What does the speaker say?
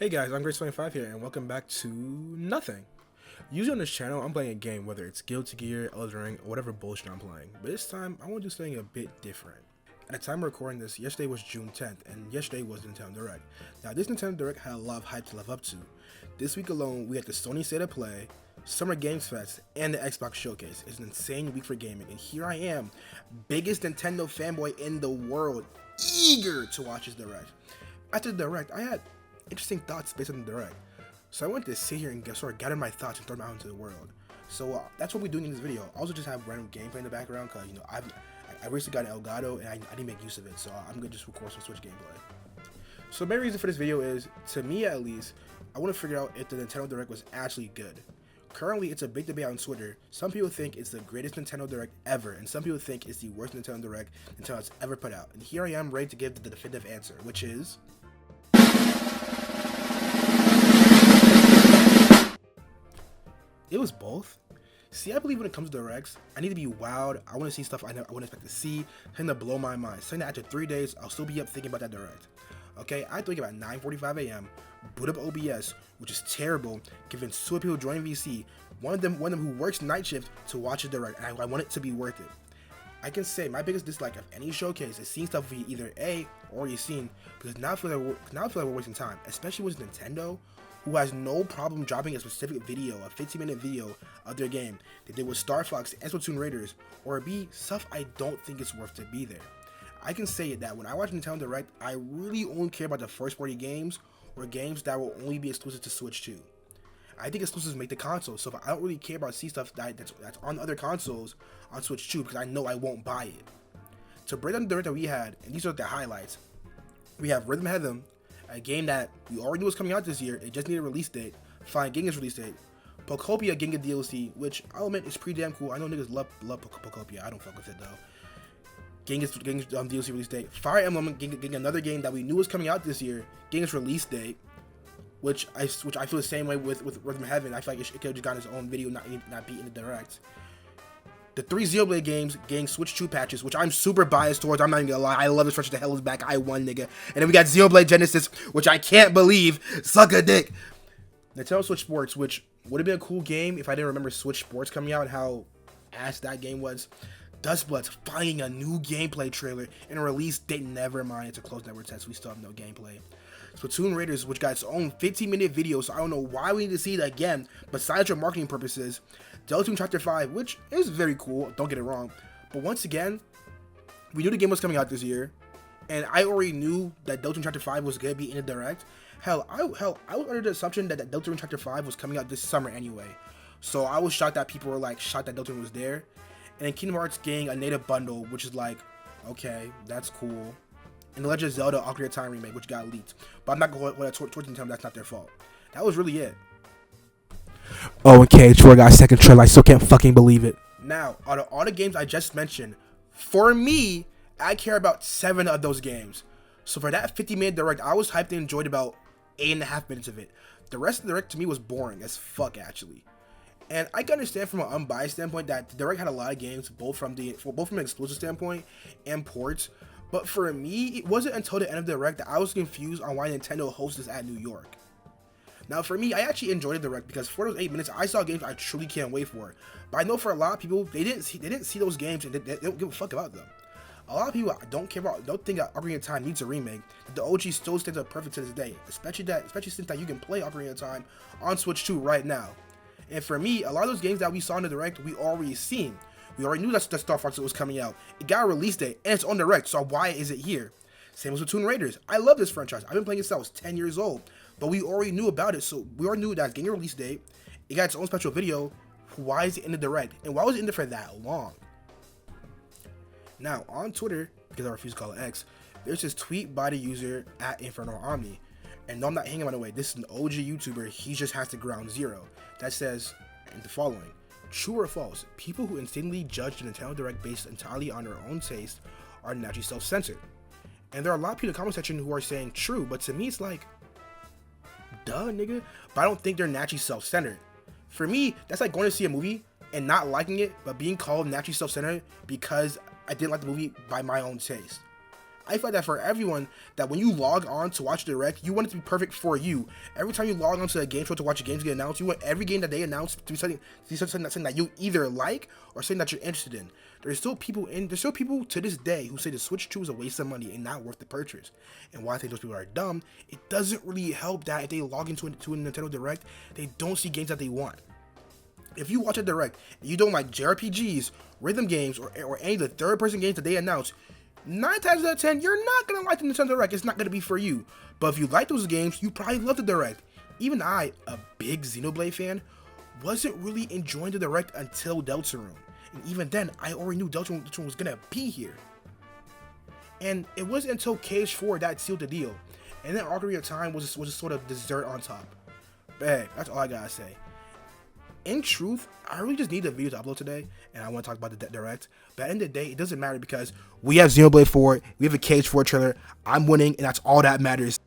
Hey guys, I'm Grace25 here, and welcome back to nothing. Usually on this channel, I'm playing a game, whether it's Guilty Gear, Elden Ring, or whatever bullshit I'm playing. But this time, I want to do something a bit different. At the time of recording this, yesterday was June 10th, and yesterday was Nintendo Direct. Now, this Nintendo Direct had a lot of hype to live up to. This week alone, we had the Sony State of Play, Summer Games Fest, and the Xbox Showcase. It's an insane week for gaming, and here I am, biggest Nintendo fanboy in the world, eager to watch this Direct. After the Direct, I had interesting thoughts based on the Direct. So I wanted to sit here and sort of gather my thoughts and throw them out into the world. So that's what we're doing in this video. I also just have random gameplay in the background because, you know, I recently got an Elgato and I didn't make use of it. So I'm going to just record some Switch gameplay. So the main reason for this video is, to me at least, I want to figure out if the Nintendo Direct was actually good. Currently, it's a big debate on Twitter. Some people think it's the greatest Nintendo Direct ever, and some people think it's the worst Nintendo Direct Nintendo has ever put out. And here I am ready to give the definitive answer, which is... it was both. See, I believe when it comes to Directs, I need to be wowed. I want to see stuff I wouldn't expect to see, something to blow my mind. Something that after 3 days, I'll still be up thinking about that Direct. Okay, I think about 9:45 a.m., boot up OBS, which is terrible, convince 2 people joining VC, one of them who works night shift, to watch the Direct, and I want it to be worth it. I can say my biggest dislike of any showcase is seeing stuff we either A, already seen, because now I feel like we're wasting time, especially with Nintendo, who has no problem dropping a specific video, a 15-minute video of their game they did with Star Fox and Splatoon Raiders, or B, stuff I don't think it's worth to be there. I can say that when I watch Nintendo Direct, I really only care about the first-party games, or games that will only be exclusive to Switch 2. I think exclusives make the console, so I don't really care about stuff that's on other consoles on Switch 2, because I know I won't buy it. To break down the Direct that we had, and these are the highlights, we have Rhythm Heaven, a game that we already knew was coming out this year. It just needed a release date. Fine, Ginga's release date. Pokopia Ginga DLC, which I'll admit is pretty damn cool. I know niggas love Pokopia. I don't fuck with it though. Ginga's DLC release date. Fire Emblem Ginga, another game that we knew was coming out this year. Ginga's release date, which I feel the same way with Rhythm Heaven. I feel like it could have just gotten its own video, not be in the Direct. The 3 Xenoblade games getting Switch 2 patches, which I'm super biased towards. I'm not even gonna lie. I love this. The hell is back. I won, nigga. And then we got Xenoblade Genesis, which I can't believe. Suck a dick. Nintendo Switch Sports, which would have been a cool game if I didn't remember Switch Sports coming out and how ass that game was. Dustbloods finding a new gameplay trailer and a release date. Never mind. It's a closed network test. We still have no gameplay. Splatoon Raiders, which got its own 15-minute video, so I don't know why we need to see it again, besides for marketing purposes. Deltoon Chapter 5, which is very cool, don't get it wrong. But once again, we knew the game was coming out this year, and I already knew that Deltoon Chapter 5 was going to be in the Direct. Hell, I was under the assumption that Deltoon Chapter 5 was coming out this summer anyway. So I was shocked that people were like, shocked that Deltoon was there. And then Kingdom Hearts getting a native bundle, which is like, okay, that's cool. And the Legend of Zelda Ocarina of Time remake, which got leaked. But I'm not going to hold that towards Nintendo, that's not their fault. That was really it. Oh, and KH4 got a second trailer. I still can't fucking believe it. Now, out of all the games I just mentioned, for me, I care about 7 of those games. So for that 50-minute Direct, I was hyped and enjoyed about 8.5 minutes of it. The rest of the Direct to me was boring as fuck, actually. And I can understand from an unbiased standpoint that the Direct had a lot of games, both from an exclusive standpoint and ports. But for me, it wasn't until the end of the Direct that I was confused on why Nintendo hosts this at New York. Now, for me, I actually enjoyed the Direct because for those 8 minutes, I saw games I truly can't wait for. But I know for a lot of people, they didn't see those games and they don't give a fuck about them. A lot of people don't think that Ocarina of Time needs a remake. The OG still stands up perfect to this day, especially since that you can play Ocarina of Time on Switch 2 right now. And for me, a lot of those games that we saw in the Direct, we already seen. We already knew that the Star Fox was coming out. It got a release date, and it's on Direct, so why is it here? Same with Splatoon Raiders. I love this franchise. I've been playing it since I was 10 years old. But we already knew about it, so we already knew that it's getting a release date. It got its own special video. Why is it in the Direct? And why was it in there for that long? Now, on Twitter, because I refuse to call it X, there's this tweet by the user at Inferno Omni. And no, I'm not hanging, by the way. This is an OG YouTuber. He just has to ground zero. That says the following. True or false, people who instantly judge the Nintendo Direct based entirely on their own taste are naturally self-censored. And there are a lot of people in the comment section who are saying true, but to me it's like, duh, nigga. But I don't think they're naturally self-centered. For me, that's like going to see a movie and not liking it, but being called naturally self-centered because I didn't like the movie by my own taste. I feel that for everyone, that when you log on to watch the Direct, you want it to be perfect for you. Every time you log on to a game show to watch a game get announced, you want every game that they announce to be something that you either like or something that you're interested in. There's still people to this day who say the Switch 2 is a waste of money and not worth the purchase. And while I think those people are dumb, it doesn't really help that if they log into a Nintendo Direct, they don't see games that they want. If you watch a Direct and you don't like JRPGs, rhythm games, or any of the third-person games that they announce, 9 times out of 10, you're not going to like the Nintendo Direct. It's not going to be for you. But if you like those games, you probably love the Direct. Even I, a big Xenoblade fan, wasn't really enjoying the Direct until Deltarune. And even then, I already knew Deltarune was going to be here. And it wasn't until KH4 that sealed the deal. And then Ocarina of Time was just sort of dessert on top. But hey, that's all I got to say. In truth, I really just need a video to upload today, and I want to talk about the Direct. But at the end of the day, it doesn't matter because we have Xenoblade 4, we have a KH4 trailer, I'm winning, and that's all that matters.